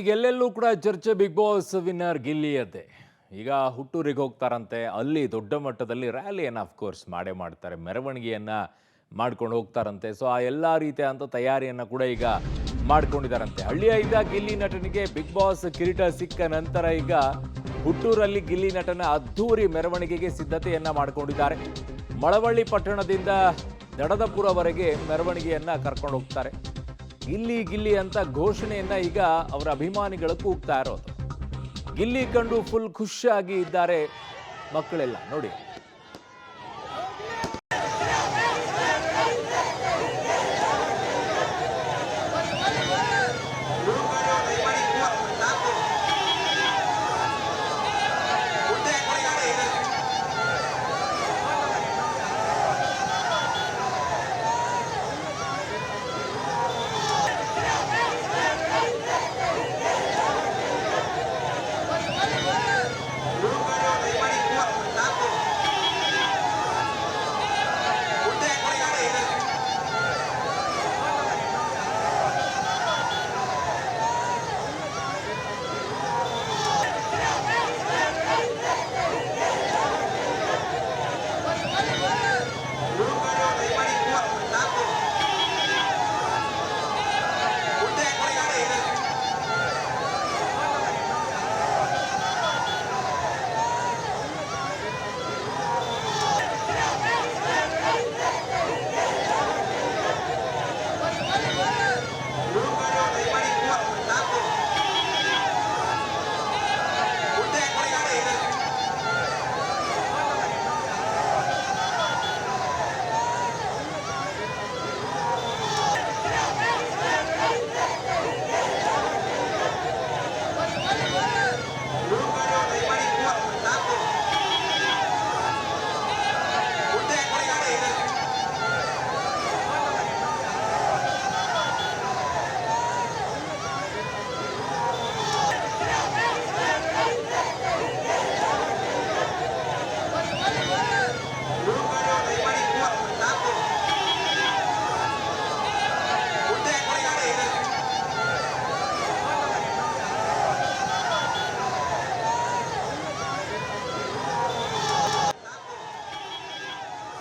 ಈಗ ಎಲ್ಲೆಲ್ಲೂ ಕೂಡ ಚರ್ಚೆ ಬಿಗ್ ಬಾಸ್ ವಿನ್ನರ್ ಗಿಲ್ಲಿಯದ್ದೇ. ಈಗ ಹುಟ್ಟೂರಿಗೆ ಹೋಗ್ತಾರಂತೆ, ಅಲ್ಲಿ ದೊಡ್ಡ ಮಟ್ಟದಲ್ಲಿ ರ್ಯಾಲಿಯನ್ನು ಅಫ್ಕೋರ್ಸ್ ಮಾಡೇ ಮಾಡ್ತಾರೆ, ಮೆರವಣಿಗೆಯನ್ನ ಮಾಡ್ಕೊಂಡು ಹೋಗ್ತಾರಂತೆ. ಸೊ ಆ ಎಲ್ಲ ರೀತಿಯಾದಂಥ ತಯಾರಿಯನ್ನು ಕೂಡ ಈಗ ಮಾಡ್ಕೊಂಡಿದ್ದಾರಂತೆ. ಹಳ್ಳಿಯ ಇದ್ದ ಗಿಲ್ಲಿ ನಟನಿಗೆ ಬಿಗ್ ಬಾಸ್ ಕಿರೀಟ ಸಿಕ್ಕ ನಂತರ ಈಗ ಹುಟ್ಟೂರಲ್ಲಿ ಗಿಲ್ಲಿ ನಟನ ಅದ್ಧೂರಿ ಮೆರವಣಿಗೆಗೆ ಸಿದ್ಧತೆಯನ್ನ ಮಾಡಿಕೊಂಡಿದ್ದಾರೆ. ಮಳವಳ್ಳಿ ಪಟ್ಟಣದಿಂದ ದಡದಪುರವರೆಗೆ ಮೆರವಣಿಗೆಯನ್ನ ಕರ್ಕೊಂಡು ಹೋಗ್ತಾರೆ. ಗಿಲ್ಲಿ ಗಿಲ್ಲಿ ಅಂತ ಘೋಷಣೆಯನ್ನ ಈಗ ಅವರ ಅಭಿಮಾನಿಗಳು ಕೂಗ್ತಾ ಇರೋದು. ಗಿಲ್ಲಿ ಕಂಡು ಫುಲ್ ಖುಷಿಯಾಗಿ ಇದ್ದಾರೆ ಮಕ್ಕಳೆಲ್ಲ ನೋಡಿ.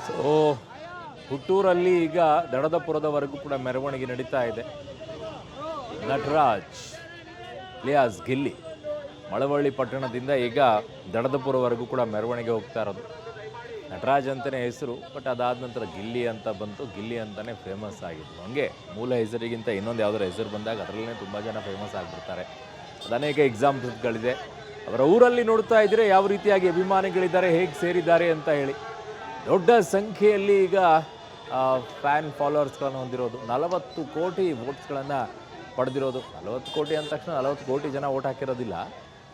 ಸೊ ಹುಟ್ಟೂರಲ್ಲಿ ಈಗ ದಡದಪುರದವರೆಗೂ ಕೂಡ ಮೆರವಣಿಗೆ ನಡೀತಾ ಇದೆ. ನಟರಾಜ್ ಲಿಯಾಸ್ ಗಿಲ್ಲಿ ಮಳವಳ್ಳಿ ಪಟ್ಟಣದಿಂದ ಈಗ ದಡದಪುರವರೆಗೂ ಕೂಡ ಮೆರವಣಿಗೆ ಹೋಗ್ತಾ ಇರೋದು. ನಟರಾಜ್ ಅಂತಲೇ ಹೆಸರು, ಬಟ್ ಅದಾದ ನಂತರ ಗಿಲ್ಲಿ ಅಂತ ಬಂತು, ಗಿಲ್ಲಿ ಅಂತಲೇ ಫೇಮಸ್ ಆಗಿತ್ತು. ಹಂಗೆ ಮೂಲ ಹೆಸರಿಗಿಂತ ಇನ್ನೊಂದು ಯಾವುದರ ಹೆಸರು ಬಂದಾಗ ಅದರಲ್ಲೇ ತುಂಬ ಜನ ಫೇಮಸ್ ಆಗಿಬಿಡ್ತಾರೆ. ಅದು ಅನೇಕ ಎಕ್ಸಾಂಪಲ್ಸ್ಗಳಿದೆ. ಅವರ ಊರಲ್ಲಿ ನೋಡ್ತಾ ಇದ್ದರೆ ಯಾವ ರೀತಿಯಾಗಿ ಅಭಿಮಾನಿಗಳಿದ್ದಾರೆ, ಹೇಗೆ ಸೇರಿದ್ದಾರೆ ಅಂತ ಹೇಳಿ. ದೊಡ್ಡ ಸಂಖ್ಯೆಯಲ್ಲಿ ಈಗ ಫ್ಯಾನ್ ಫಾಲೋವರ್ಸ್ಗಳನ್ನು ಹೊಂದಿರೋದು. 40 ಕೋಟಿ ವೋಟ್ಸ್ಗಳನ್ನು ಪಡೆದಿರೋದು. 40 ಕೋಟಿ ಅಂದ ತಕ್ಷಣ 40 ಕೋಟಿ ಜನ ಓಟ್ ಹಾಕಿರೋದಿಲ್ಲ.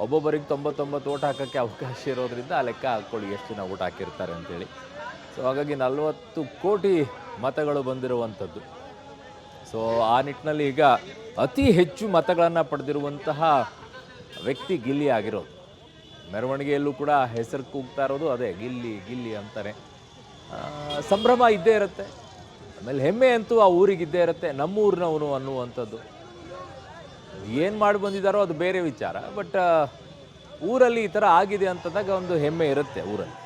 ಒಬ್ಬೊಬ್ಬರಿಗೆ 99 ಓಟ್ ಹಾಕೋಕ್ಕೆ ಅವಕಾಶ ಇರೋದ್ರಿಂದ ಆ ಲೆಕ್ಕ ಹಾಕ್ಕೊಳ್ಳಿ ಎಷ್ಟು ಜನ ಓಟ್ ಹಾಕಿರ್ತಾರೆ ಅಂತೇಳಿ. ಸೊ ಹಾಗಾಗಿ 40 ಕೋಟಿ ಮತಗಳು ಬಂದಿರುವಂಥದ್ದು. ಸೊ ಆ ನಿಟ್ಟಿನಲ್ಲಿ ಈಗ ಅತಿ ಹೆಚ್ಚು ಮತಗಳನ್ನು ಪಡೆದಿರುವಂತಹ ವ್ಯಕ್ತಿ ಗಿಲ್ಲಿ ಆಗಿರೋದು. ಮೆರವಣಿಗೆಯಲ್ಲೂ ಕೂಡ ಹೆಸರು ಕೂಗ್ತಾ ಇರೋದು ಅದೇ, ಗಿಲ್ಲಿ ಗಿಲ್ಲಿ ಅಂತಾನೆ. ಸಂಭ್ರಮ ಇದ್ದೇ ಇರುತ್ತೆ. ಆಮೇಲೆ ಹೆಮ್ಮೆ ಅಂತೂ ಆ ಊರಿಗಿದ್ದೇ ಇರುತ್ತೆ, ನಮ್ಮೂರಿನವನು ಅನ್ನುವಂಥದ್ದು. ಏನು ಮಾಡಿ ಬಂದಿದ್ದಾರೋ ಅದು ಬೇರೆ ವಿಚಾರ, ಬಟ್ ಊರಲ್ಲಿ ಈ ಥರ ಆಗಿದೆ ಅಂತಂದಾಗ ಒಂದು ಹೆಮ್ಮೆ ಇರುತ್ತೆ ಊರಲ್ಲಿ.